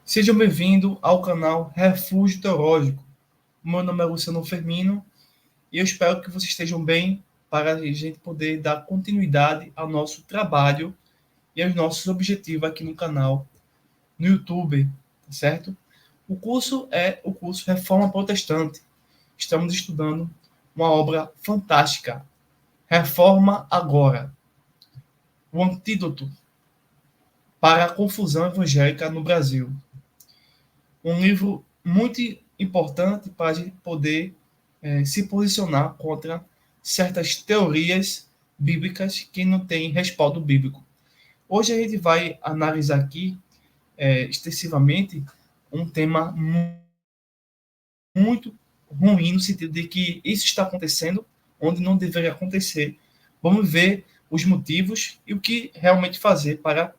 Sejam bem-vindos ao canal Refúgio Teológico. Meu nome é Luciano Firmino e eu espero que vocês estejam bem para a gente poder dar continuidade ao nosso trabalho e aos nossos objetivos aqui no canal, no YouTube, tá certo? O curso é o curso Reforma Protestante. Estamos estudando uma obra fantástica, Reforma Agora, o antídoto para a confusão evangélica no Brasil. Um livro muito importante para a gente poder se posicionar contra certas teorias bíblicas que não têm respaldo bíblico. Hoje a gente vai analisar aqui extensivamente um tema muito ruim, no sentido de que isso está acontecendo onde não deveria acontecer. Vamos ver os motivos e o que realmente fazer para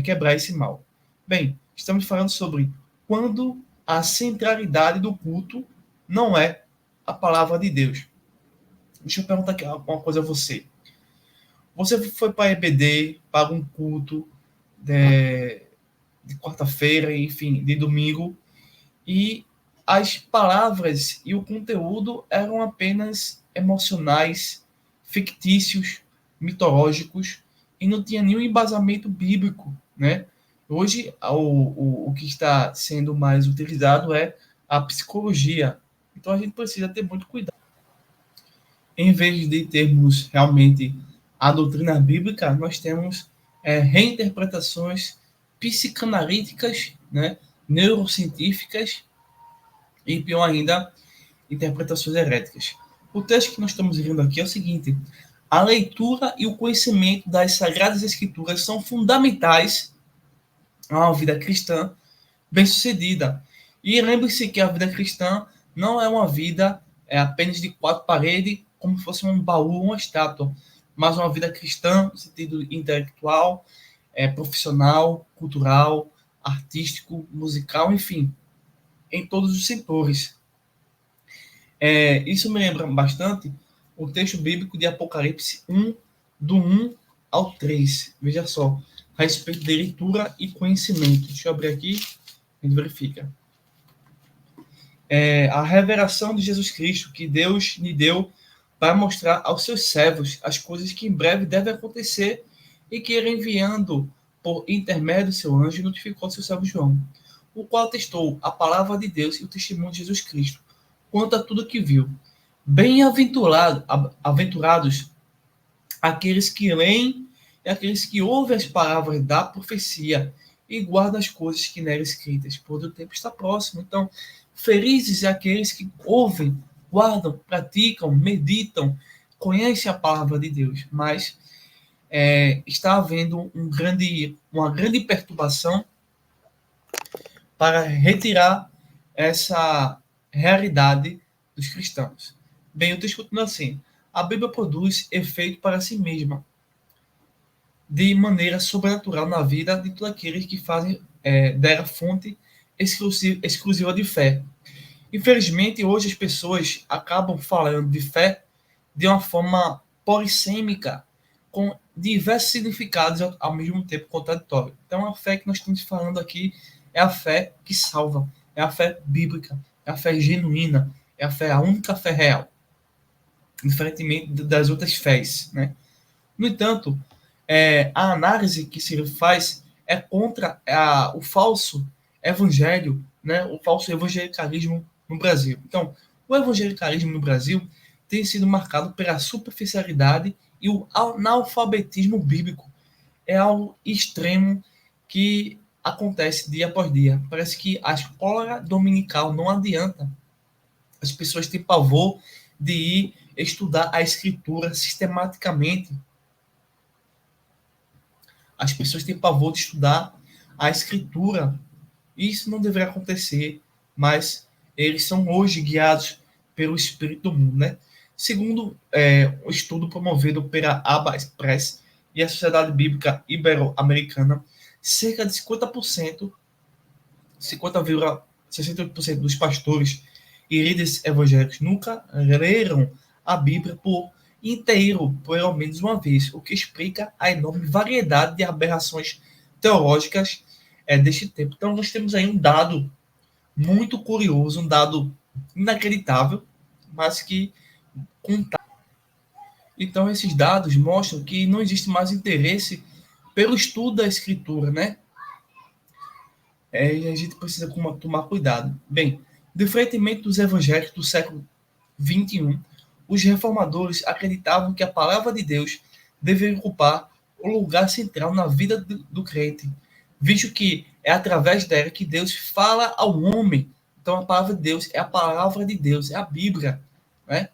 quebrar esse mal. Bem, estamos falando sobre quando a centralidade do culto não é a palavra de Deus. Deixa eu perguntar aqui uma coisa a você. Você foi para a EBD, para um culto de quarta-feira, enfim, de domingo, e as palavras e o conteúdo eram apenas emocionais, fictícios, mitológicos, e não tinha nenhum embasamento bíblico, né? Hoje, o que está sendo mais utilizado é a psicologia. Então, a gente precisa ter muito cuidado. Em vez de termos realmente a doutrina bíblica, nós temos reinterpretações psicanalíticas, né? Neurocientíficas e, pior ainda, interpretações heréticas. O texto que nós estamos lendo aqui é o seguinte: a leitura e o conhecimento das Sagradas Escrituras são fundamentais a uma vida cristã bem-sucedida. E lembre-se que a vida cristã não é uma vida apenas de quatro paredes, como se fosse um baú, uma estátua, mas uma vida cristã no sentido intelectual, profissional, cultural, artístico, musical, enfim, em todos os setores. Isso me lembra bastante o texto bíblico de Apocalipse 1, do 1 ao 3. Veja só, a respeito de leitura e conhecimento. Deixa eu abrir aqui, a gente verifica. A revelação de Jesus Cristo que Deus lhe deu para mostrar aos seus servos as coisas que em breve devem acontecer e que ele, enviando por intermédio do seu anjo, notificou ao seu servo João, o qual testou a palavra de Deus e o testemunho de Jesus Cristo, quanto a tudo que viu. Bem-aventurados aqueles que leem e aqueles que ouvem as palavras da profecia e guardam as coisas que nela escritas, pois o tempo está próximo. Então, felizes aqueles que ouvem, guardam, praticam, meditam, conhecem a palavra de Deus, mas está havendo uma grande perturbação para retirar essa realidade dos cristãos. Bem, eu estou escutando assim: a Bíblia produz efeito para si mesma, de maneira sobrenatural na vida de todos aqueles que fazem dela fonte exclusiva de fé. Infelizmente, hoje as pessoas acabam falando de fé de uma forma polissêmica, com diversos significados ao mesmo tempo contraditórios. Então, a fé que nós estamos falando aqui é a fé que salva, é a fé bíblica, é a fé genuína, é a única fé real, diferentemente das outras fés, né? No entanto, a análise que se faz é contra o falso evangelho, né? O falso evangelicalismo no Brasil. Então, o evangelicalismo no Brasil tem sido marcado pela superficialidade e o analfabetismo bíblico. É algo extremo que acontece dia após dia. Parece que a escola dominical não adianta. As pessoas têm pavor de ir estudar a escritura sistematicamente. As pessoas têm pavor de estudar a escritura. Isso não deveria acontecer, mas eles são hoje guiados pelo espírito do mundo, né? Segundo o estudo promovido pela Aba Express e a Sociedade Bíblica Ibero-Americana, cerca de 50,68% dos pastores e líderes evangélicos nunca leram a Bíblia por inteiro, por ao menos uma vez, o que explica a enorme variedade de aberrações teológicas deste tempo. Então, nós temos aí um dado muito curioso, um dado inacreditável, mas que conta. Então, esses dados mostram que não existe mais interesse pelo estudo da escritura, né? E a gente precisa tomar cuidado. Bem, diferentemente dos evangélicos do século XXI, os reformadores acreditavam que a palavra de Deus deveria ocupar o lugar central na vida do crente, visto que é através dela que Deus fala ao homem. Então, a palavra de Deus é a palavra de Deus, é a Bíblia, né?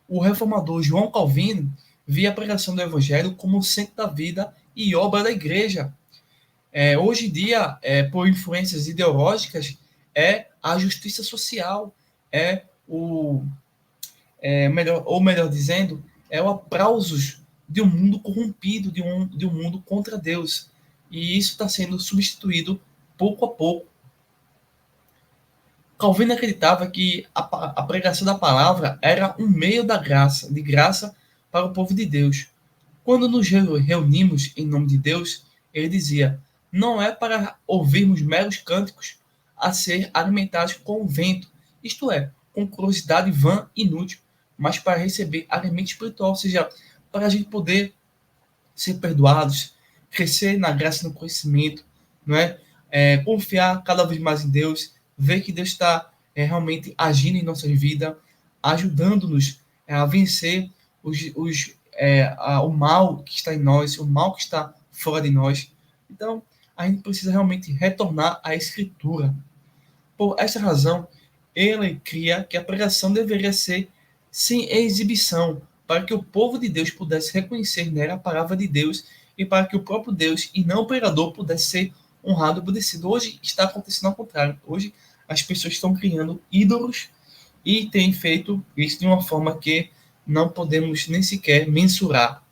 O reformador João Calvino via a pregação do evangelho como o centro da vida e obra da igreja. Hoje em dia, por influências ideológicas, é a justiça social, é o melhor dizendo, é o aplausos de um mundo corrompido, de um mundo contra Deus. E isso está sendo substituído pouco a pouco. Calvino acreditava que a pregação da palavra era um meio da graça, de graça para o povo de Deus. Quando nos reunimos em nome de Deus, ele dizia, não é para ouvirmos meros cânticos a ser alimentados com o vento, isto é, com curiosidade vã e inútil, mas para receber alimento espiritual, ou seja, para a gente poder ser perdoados, crescer na graça e no conhecimento, não é? Confiar cada vez mais em Deus, ver que Deus está realmente agindo em nossas vidas, ajudando-nos a vencer o mal que está em nós, o mal que está fora de nós. Então, a gente precisa realmente retornar à Escritura. Por essa razão, ele cria que a pregação deveria ser sem exibição, para que o povo de Deus pudesse reconhecer nela a palavra de Deus e para que o próprio Deus e não o pregador pudesse ser honrado e obedecido. Hoje está acontecendo ao contrário. Hoje as pessoas estão criando ídolos e têm feito isso de uma forma que não podemos nem sequer mensurar.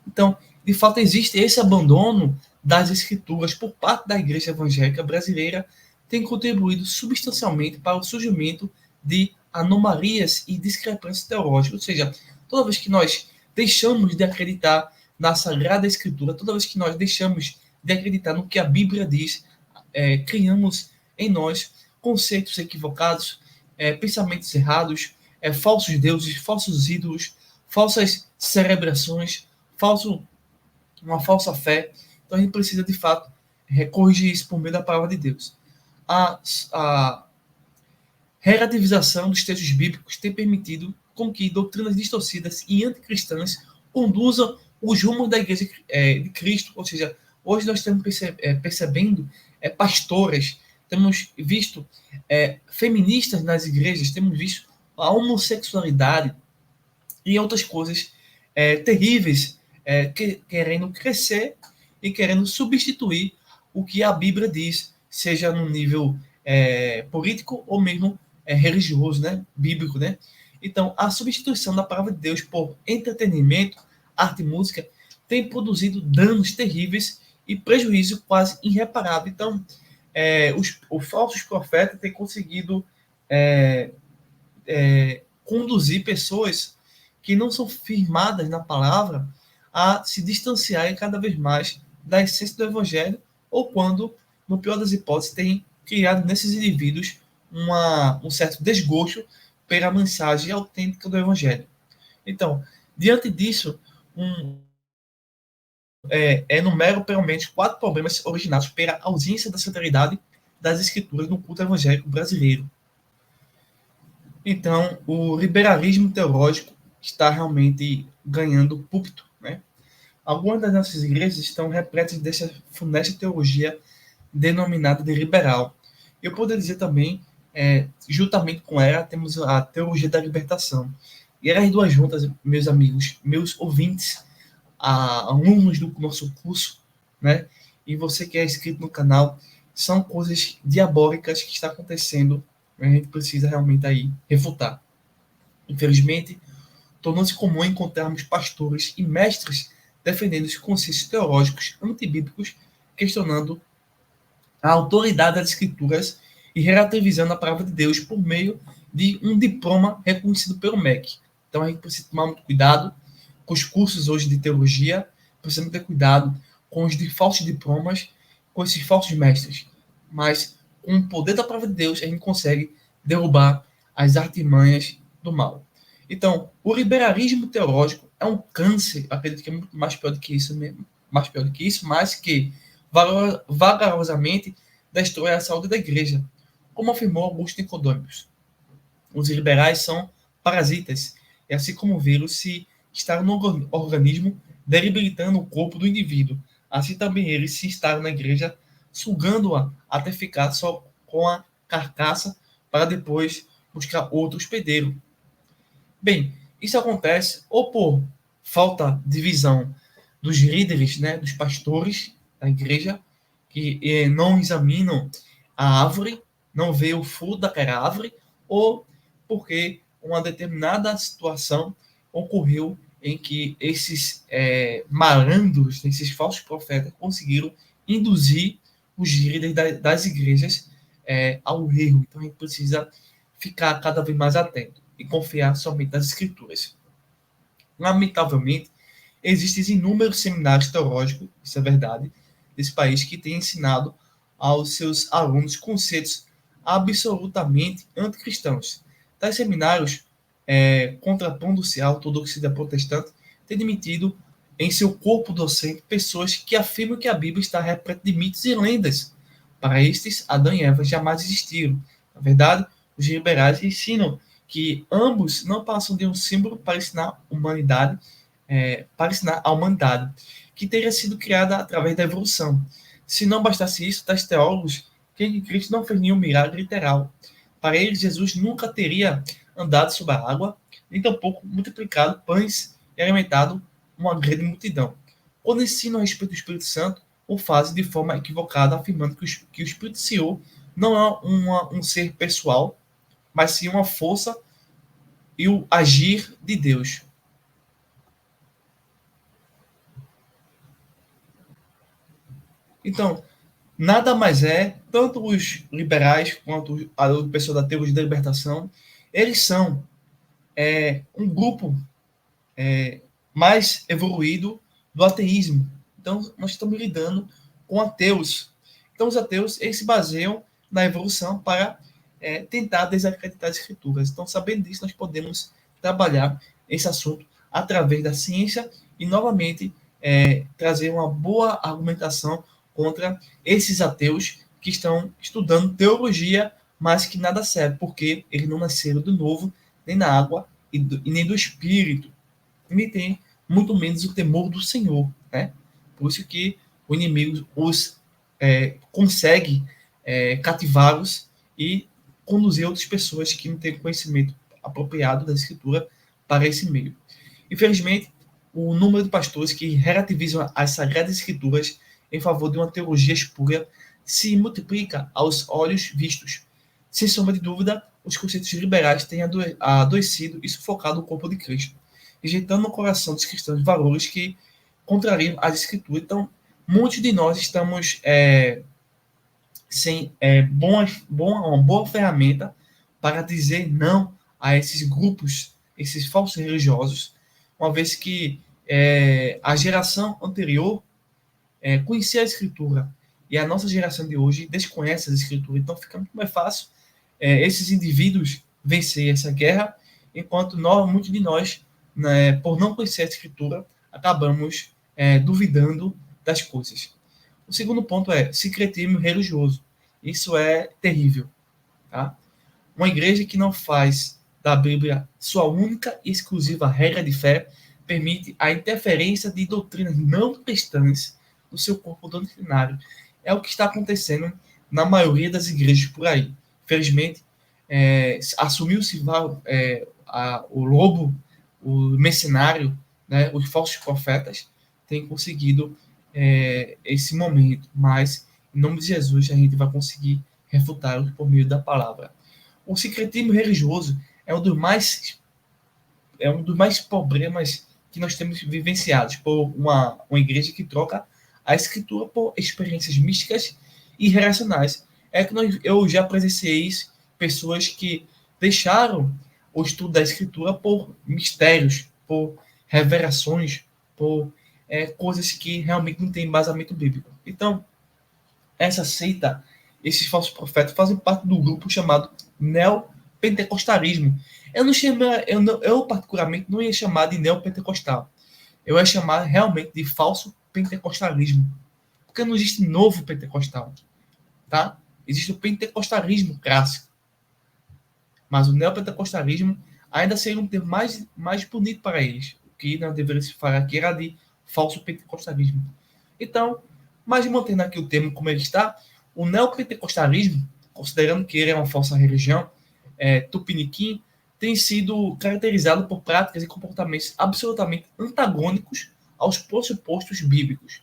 Então, de fato, existe esse abandono das escrituras por parte da igreja evangélica brasileira, tem contribuído substancialmente para o surgimento de anomalias e discrepâncias teológicas. Ou seja, toda vez que nós deixamos de acreditar na Sagrada Escritura, toda vez que nós deixamos de acreditar no que a Bíblia diz, criamos em nós conceitos equivocados, pensamentos errados, falsos deuses, falsos ídolos, falsas cerebrações, uma falsa fé. Então a gente precisa, de fato, corrigir isso por meio da palavra de Deus. A relativização dos textos bíblicos tem permitido com que doutrinas distorcidas e anticristãs conduzam os rumos da igreja de Cristo. Ou seja, hoje nós estamos percebendo pastoras, temos visto feministas nas igrejas, temos visto a homossexualidade e outras coisas terríveis querendo crescer e querendo substituir o que a Bíblia diz, seja no nível político ou mesmo religioso, né? Bíblico, né? Então, a substituição da palavra de Deus por entretenimento, arte e música tem produzido danos terríveis e prejuízo quase irreparável. Então, os falsos profetas têm conseguido conduzir pessoas que não são firmadas na palavra a se distanciarem cada vez mais da essência do evangelho, ou quando, no pior das hipóteses, tem criado nesses indivíduos um certo desgosto pela mensagem autêntica do evangelho. Então, diante disso, enumero pelo menos 4 problemas originados pela ausência da centralidade das escrituras no culto evangélico brasileiro. Então, o liberalismo teológico está realmente ganhando púlpito, né? Algumas das nossas igrejas estão repletas dessa funesta teologia denominada de liberal. Eu poderia dizer também, juntamente com ela, temos a teologia da libertação. E elas duas juntas, meus amigos, meus ouvintes, alunos do nosso curso, né? E você que é inscrito no canal, são coisas diabólicas que estão acontecendo. A gente precisa realmente aí refutar. Infelizmente, tornou-se comum encontrarmos pastores e mestres defendendo os conceitos teológicos antibíblicos, questionando a autoridade das escrituras e relativizando a palavra de Deus por meio de um diploma reconhecido pelo MEC. Então a gente precisa tomar muito cuidado com os cursos hoje de teologia, precisamos ter cuidado com os falsos diplomas, com esses falsos mestres. mas com o poder da palavra de Deus, a gente consegue derrubar as artimanhas do mal. Então, o liberalismo teológico é um câncer, acredito que é muito mais pior do que isso mesmo, mas que vagarosamente destrói a saúde da igreja, como afirmou Augusto Nicodômios. Os liberais são parasitas, e assim como o vírus, se instalam no organismo, debilitando o corpo do indivíduo. Assim também eles se instalam na igreja, sugando-a até ficar só com a carcaça, para depois buscar outro hospedeiro. Bem, isso acontece ou por falta de visão dos líderes, né, dos pastores da igreja, que não examinam a árvore, não vê o fruto daquela árvore, ou porque uma determinada situação ocorreu em que esses malandros, esses falsos profetas, conseguiram induzir os líderes das igrejas ao erro. Então a gente precisa ficar cada vez mais atento e confiar somente nas escrituras. Lamentavelmente, existem inúmeros seminários teológicos, isso é verdade, desse país, que têm ensinado aos seus alunos conceitos absolutamente anticristãos. Tais seminários, contrapondo-se à ortodoxia protestante, têm demitido em seu corpo docente pessoas que afirmam que a Bíblia está repleta de mitos e lendas. Para estes, Adão e Eva jamais existiram. Na verdade, os liberais ensinam que ambos não passam de um símbolo para ensinar a humanidade, que teria sido criada através da evolução. Se não bastasse isso, tais teólogos creem que Cristo não fez nenhum milagre literal. Para eles, Jesus nunca teria andado sobre a água, nem tampouco multiplicado pães e alimentado uma grande multidão. Quando ensinam a respeito do Espírito Santo, o fazem de forma equivocada, afirmando que o Espírito Senhor não é um ser pessoal, mas sim uma força e o agir de Deus. Então, nada mais é, tanto os liberais quanto o pessoal da teologia da libertação, eles são um grupo mais evoluído do ateísmo. Então, nós estamos lidando com ateus. Então, os ateus, eles se baseiam na evolução para tentar desacreditar as escrituras. Então, sabendo disso, nós podemos trabalhar esse assunto através da ciência e, novamente, trazer uma boa argumentação contra esses ateus que estão estudando teologia, mas que nada serve, porque eles não nasceram do novo, nem na água e nem do espírito, nem tem muito menos o temor do Senhor, né? Por isso que o inimigo os consegue cativá-los e conduzir outras pessoas que não têm conhecimento apropriado da escritura para esse meio. Infelizmente, o número de pastores que relativizam as sagradas escrituras em favor de uma teologia espúria se multiplica aos olhos vistos. Sem sombra de dúvida, os conceitos liberais têm adoecido e sufocado o corpo de Cristo, rejeitando no coração dos cristãos valores que contrariam as escrituras. Então, muitos de nós estamos sem uma boa ferramenta para dizer não a esses grupos, esses falsos religiosos, uma vez que a geração anterior conhecia a escritura e a nossa geração de hoje desconhece as escrituras. Então, fica muito mais fácil esses indivíduos vencer essa guerra, enquanto muitos de nós, né, por não conhecer a escritura, acabamos duvidando das coisas. O segundo ponto é secretismo religioso. Isso é terrível. Tá? Uma igreja que não faz da Bíblia sua única e exclusiva regra de fé permite a interferência de doutrinas não cristãs no seu corpo doutrinário. É o que está acontecendo na maioria das igrejas por aí. Felizmente, assumiu-se o lobo, o mercenário, né, os falsos profetas têm conseguido esse momento, mas em nome de Jesus a gente vai conseguir refutá-los por meio da palavra. O secretismo religioso é um dos mais problemas que nós temos vivenciados por uma igreja que troca a escritura por experiências místicas e relacionais. Eu já presenciei pessoas que deixaram o estudo da escritura por mistérios, por revelações, por coisas que realmente não têm embasamento bíblico. Então, essa seita esses falsos profetas fazem parte do grupo chamado neopentecostalismo. Eu particularmente não ia chamar de neopentecostal. Eu ia chamar realmente de falso pentecostalismo. Porque não existe novo pentecostal, tá? Existe o pentecostalismo clássico. Mas o neopentecostalismo ainda seria um termo mais bonito para eles. O que não deveria se falar aqui era de falso pentecostalismo. Então, mas mantendo aqui o termo como ele está, o neopentecostalismo, considerando que ele é uma falsa religião, tupiniquim, tem sido caracterizado por práticas e comportamentos absolutamente antagônicos aos pressupostos bíblicos.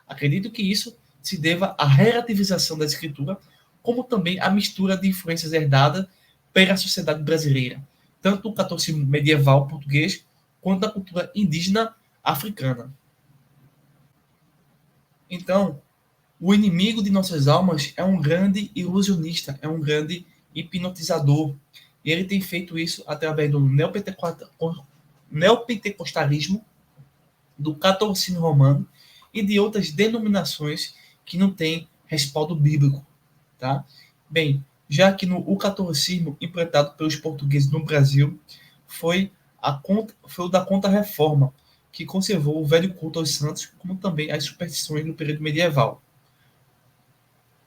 Acredito que isso se deva à relativização da escritura, como também à mistura de influências herdadas pela sociedade brasileira, tanto do catolicismo medieval português quanto da cultura indígena africana. Então, o inimigo de nossas almas é um grande ilusionista, é um grande hipnotizador. E ele tem feito isso através do neopentecostalismo, do catolicismo romano e de outras denominações que não têm respaldo bíblico. Tá? Bem, já que o catolicismo implantado pelos portugueses no Brasil foi o da Contra-Reforma, que conservou o velho culto aos santos, como também as superstições do período medieval.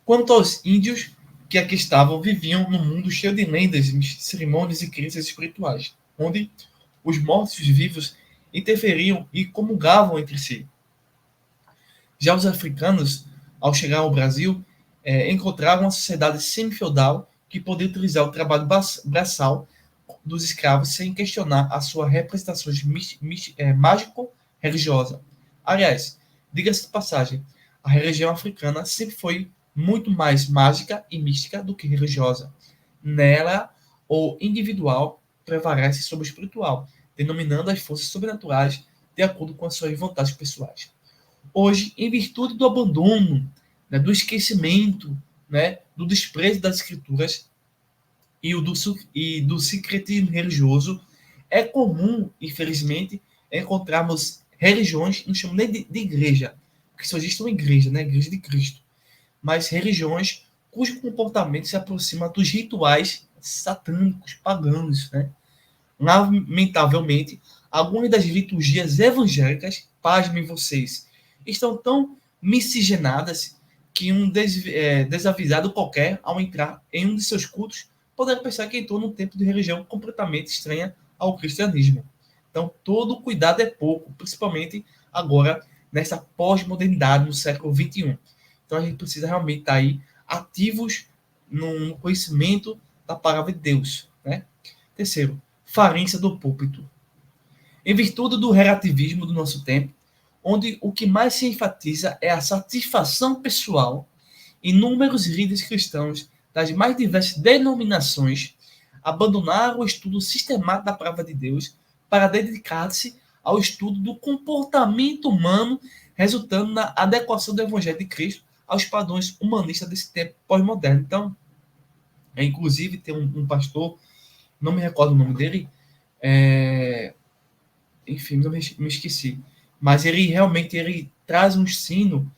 Quanto aos índios que aqui estavam, viviam num mundo cheio de lendas, cerimônias e crenças espirituais, onde os mortos-vivos interferiam e comungavam entre si. Já os africanos, ao chegar ao Brasil, encontravam uma sociedade semi-feudal que podia utilizar o trabalho braçal dos escravos sem questionar a sua representação mágico-religiosa. Aliás, diga-se de passagem, a religião africana sempre foi muito mais mágica e mística do que religiosa. Nela, o individual prevalece sobre o espiritual, denominando as forças sobrenaturais de acordo com as suas vontades pessoais. Hoje, em virtude do abandono, né, do esquecimento, né, do desprezo das escrituras e do sincretismo religioso, é comum, infelizmente, encontrarmos religiões, não chamamos nem de igreja, porque só existe uma igreja, né, Igreja de Cristo, mas religiões cujo comportamento se aproxima dos rituais satânicos, pagãos, né? Lamentavelmente, algumas das liturgias evangélicas, pasmem vocês, estão tão miscigenadas que um desavisado qualquer, ao entrar em um de seus cultos, poderá pensar que entrou num tempo de religião completamente estranha ao cristianismo. Então, todo cuidado é pouco, principalmente agora, nessa pós-modernidade, no século XXI. Então, a gente precisa realmente estar aí ativos no conhecimento da palavra de Deus. Né? Terceiro, falência do púlpito. Em virtude do relativismo do nosso tempo, onde o que mais se enfatiza é a satisfação pessoal, inúmeros líderes cristãos das mais diversas denominações abandonaram o estudo sistemático da palavra de Deus para dedicar-se ao estudo do comportamento humano, resultando na adequação do Evangelho de Cristo aos padrões humanistas desse tempo pós-moderno. Então, inclusive, tem um pastor, não me recordo o nome dele, enfim, não me esqueci, mas ele realmente traz um ensino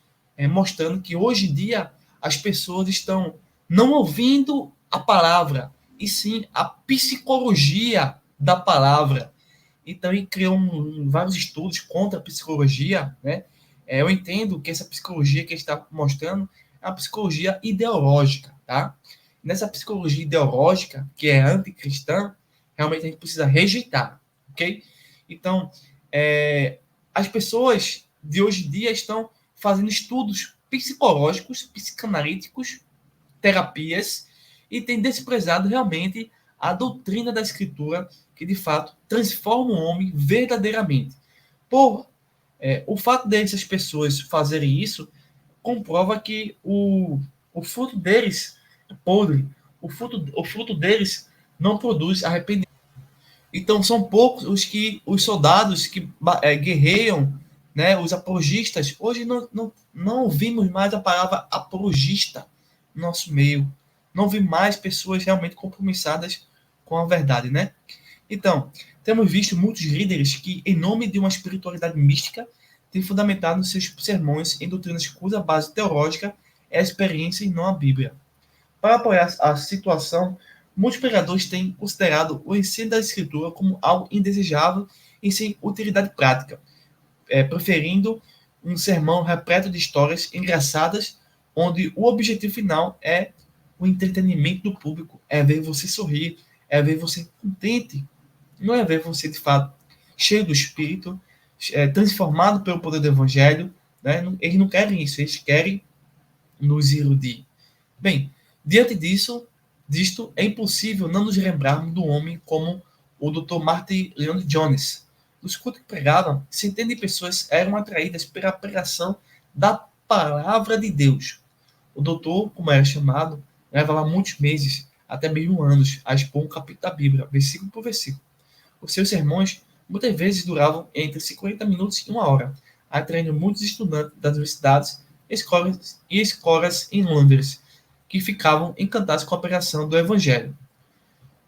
mostrando que hoje em dia as pessoas estão não ouvindo a palavra, e sim a psicologia da palavra. Então, ele criou vários estudos contra a psicologia, né? Eu entendo que essa psicologia que ele está mostrando é uma psicologia ideológica, tá? Nessa psicologia ideológica, que é anticristã, realmente a gente precisa rejeitar, ok? Então, as pessoas de hoje em dia estão fazendo estudos psicológicos, psicanalíticos, terapias, e têm desprezado realmente a doutrina da Escritura, que de fato transforma o homem verdadeiramente. O fato dessas pessoas fazerem isso comprova que o fruto deles é podre, o fruto deles não produz arrependimento. Então são poucos os soldados que guerreiam, né, os apologistas. Hoje não ouvimos mais a palavra apologista no nosso meio. Não ouvimos mais pessoas realmente compromissadas com a verdade, né? Então, temos visto muitos líderes que, em nome de uma espiritualidade mística, têm fundamentado seus sermões em doutrinas cuja base teológica é a experiência e não a Bíblia. Para apoiar a situação, muitos pregadores têm considerado o ensino da Escritura como algo indesejável e sem utilidade prática, preferindo um sermão repleto de histórias engraçadas, onde o objetivo final é o entretenimento do público, é ver você sorrir, é ver você contente, não é ver você de fato cheio do Espírito, transformado pelo poder do Evangelho. Né? Eles não querem isso, eles querem nos iludir. Bem, diante disto, é impossível não nos lembrarmos do homem como o Dr. Martin Lloyd-Jones. Nos cultos que pregavam, centenas de pessoas eram atraídas pela pregação da palavra de Deus. O doutor, como era chamado, levava muitos meses, até mesmo anos, a expor um capítulo da Bíblia, versículo por versículo. Os seus sermões muitas vezes duravam entre 50 minutos e 1 hora, atraindo muitos estudantes das universidades e escolas em Londres, que ficavam encantados com a pregação do Evangelho.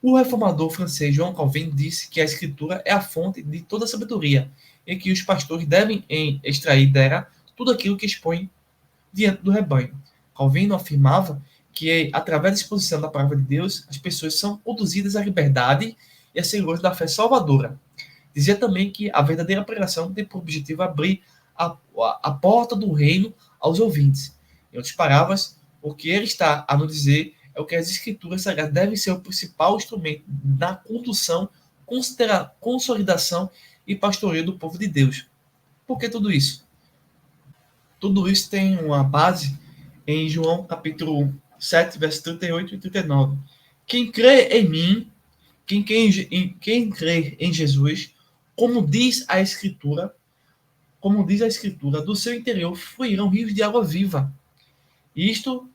O reformador francês João Calvin disse que a Escritura é a fonte de toda a sabedoria e que os pastores devem extrair dela tudo aquilo que expõe diante do rebanho. Calvino afirmava que, através da exposição da palavra de Deus, as pessoas são conduzidas à liberdade e a segurança da fé salvadora. Dizia também que a verdadeira pregação tem por objetivo abrir a porta do reino aos ouvintes. Em outras palavras, o que ele está a nos dizer é o que as escrituras sagradas devem ser o principal instrumento na condução, consolidação e pastoreio do povo de Deus. Por que tudo isso? Tudo isso tem uma base em João capítulo 7, versos 38 e 39. Quem crê em mim, quem crê em Jesus, como diz a Escritura, do seu interior fluirão rios de água viva. Isto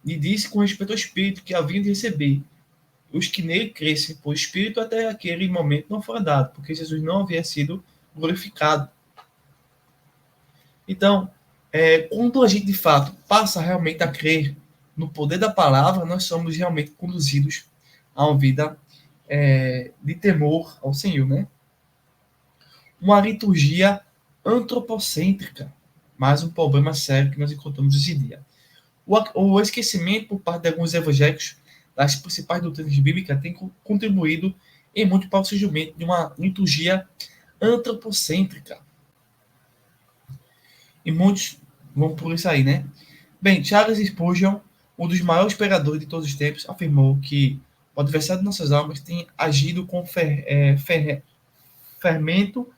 lhe disse com respeito ao Espírito que havia de receber. Os que nele crescem por Espírito até aquele momento não foram dados, porque Jesus não havia sido glorificado. Então, quando a gente de fato passa realmente a crer no poder da palavra, nós somos realmente conduzidos a uma vida de temor ao Senhor, né? Uma liturgia antropocêntrica, mais um problema sério que nós encontramos hoje em dia. O esquecimento por parte de alguns evangélicos das principais doutrinas bíblicas tem contribuído em muito para o surgimento de uma liturgia antropocêntrica. E muitos vão por isso aí, né? Bem, Charles Spurgeon, um dos maiores pregadores de todos os tempos, afirmou que o adversário de nossas almas tem agido com fermento,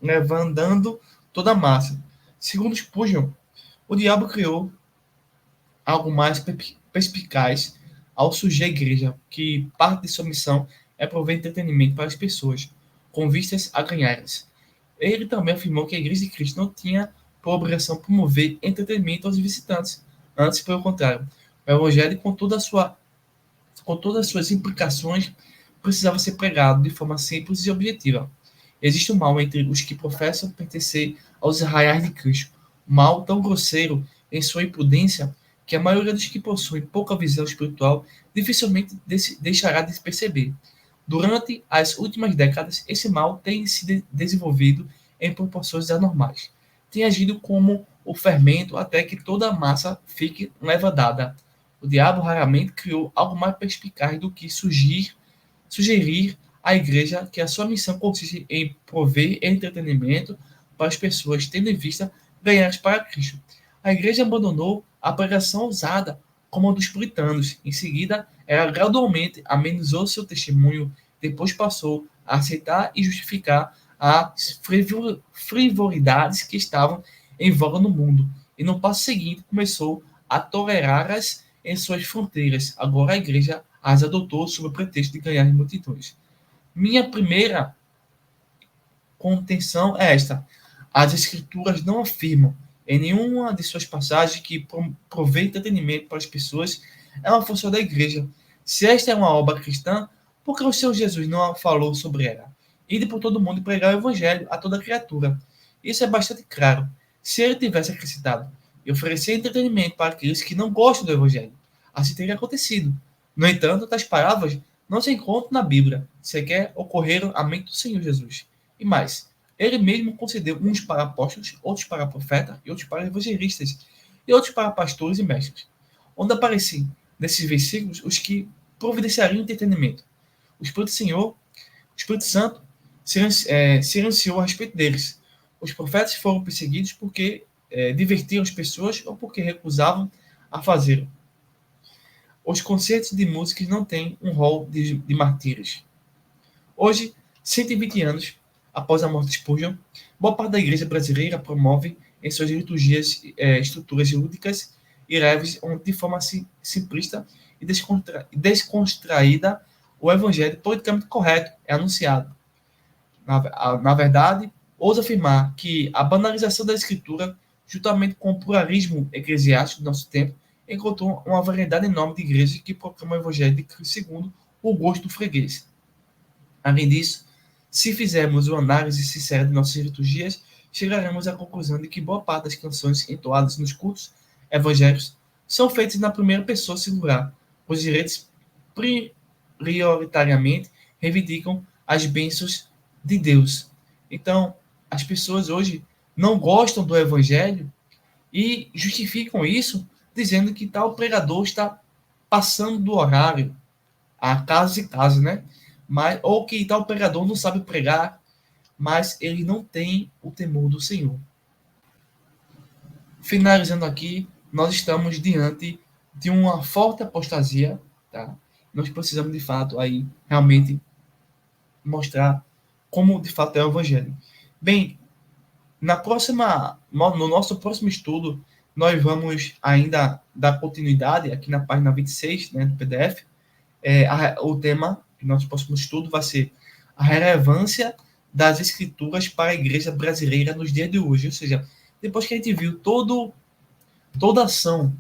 levantando toda a massa. Segundo Spurgeon, o diabo criou algo mais perspicaz ao surgir a igreja, que parte de sua missão é prover entretenimento para as pessoas, com vistas a ganhá-las. Ele também afirmou que a Igreja de Cristo não tinha por obrigação promover entretenimento aos visitantes. Antes, pelo contrário, o Evangelho, com todas as suas implicações, precisava ser pregado de forma simples e objetiva. Existe um mal entre os que professam pertencer aos arraiais de Cristo. Um mal tão grosseiro em sua imprudência que a maioria dos que possuem pouca visão espiritual dificilmente deixará de perceber. Durante as últimas décadas, esse mal tem se desenvolvido em proporções anormais. Tem agido como o fermento até que toda a massa fique levedada. O diabo raramente criou algo mais perspicaz do que sugerir à igreja que a sua missão consiste em prover entretenimento para as pessoas, tendo em vista ganhar para Cristo. A igreja abandonou a pregação ousada como a dos puritanos. Em seguida, ela gradualmente amenizou seu testemunho, depois passou a aceitar e justificar as frivolidades que estavam em voga no mundo. E no passo seguinte começou a tolerá-las em suas fronteiras. Agora a igreja as adotou sob o pretexto de ganhar multidões. Minha primeira contenção é esta: as escrituras não afirmam em nenhuma de suas passagens que prover entretenimento para as pessoas é uma função da igreja. Se esta é uma obra cristã, por que o Senhor Jesus não falou sobre ela? Ide por todo mundo e pregar o evangelho a toda criatura. Isso é bastante claro. Se ele tivesse acrescentado e oferecer entretenimento para aqueles que não gostam do evangelho, assim teria acontecido. No entanto, tais palavras não se encontram na Bíblia, sequer ocorreram à mente do Senhor Jesus. E mais, ele mesmo concedeu uns para apóstolos, outros para profetas, e outros para evangelistas, e outros para pastores e mestres. onde aparecem nesses versículos os que providenciariam entretenimento. O Espírito Santo se anunciou a respeito deles. Os profetas foram perseguidos porque divertiam as pessoas ou porque recusavam a fazê-lo. Os concertos de música não têm um rol de martírios. Hoje, 120 anos após a morte de Spurgeon, boa parte da igreja brasileira promove em suas liturgias estruturas lúdicas e leves, onde de forma simplista e descontraída o evangelho politicamente correto é anunciado. Na verdade, ouso afirmar que a banalização da escritura, juntamente com o pluralismo eclesiástico do nosso tempo, encontrou uma variedade enorme de igrejas que proclamam o evangelho de Cristo segundo o gosto do freguês. Além disso, se fizermos uma análise sincera de nossas liturgias, chegaremos à conclusão de que boa parte das canções entoadas nos cultos evangélicos são feitas na primeira pessoa singular, os direitos prioritariamente reivindicam as bênçãos de Deus. Então, as pessoas hoje não gostam do evangelho e justificam isso dizendo que tal pregador está passando do horário, a casos e casos, né? Ou que tal pregador não sabe pregar, mas ele não tem o temor do Senhor. Finalizando aqui, nós estamos diante de uma forte apostasia, tá? Nós precisamos, de fato, aí realmente mostrar como, de fato, é o Evangelho. Bem, no nosso próximo estudo, nós vamos ainda dar continuidade aqui na página 26, né, do PDF. O tema do nosso próximo estudo vai ser a relevância das escrituras para a igreja brasileira nos dias de hoje. Ou seja, depois que a gente viu toda ação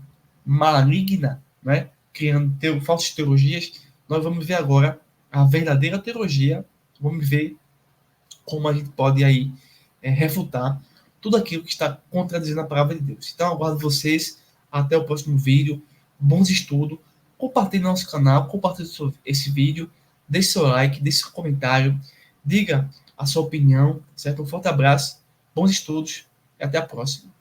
maligna, né, criando falsas teologias, nós vamos ver agora a verdadeira teologia, vamos ver como a gente pode aí refutar tudo aquilo que está contradizendo a palavra de Deus. Então, aguardo vocês até o próximo vídeo. Bons estudos. Compartilhe nosso canal, compartilhe esse vídeo, deixe seu like, deixe seu comentário, diga a sua opinião, certo? Um forte abraço, bons estudos e até a próxima.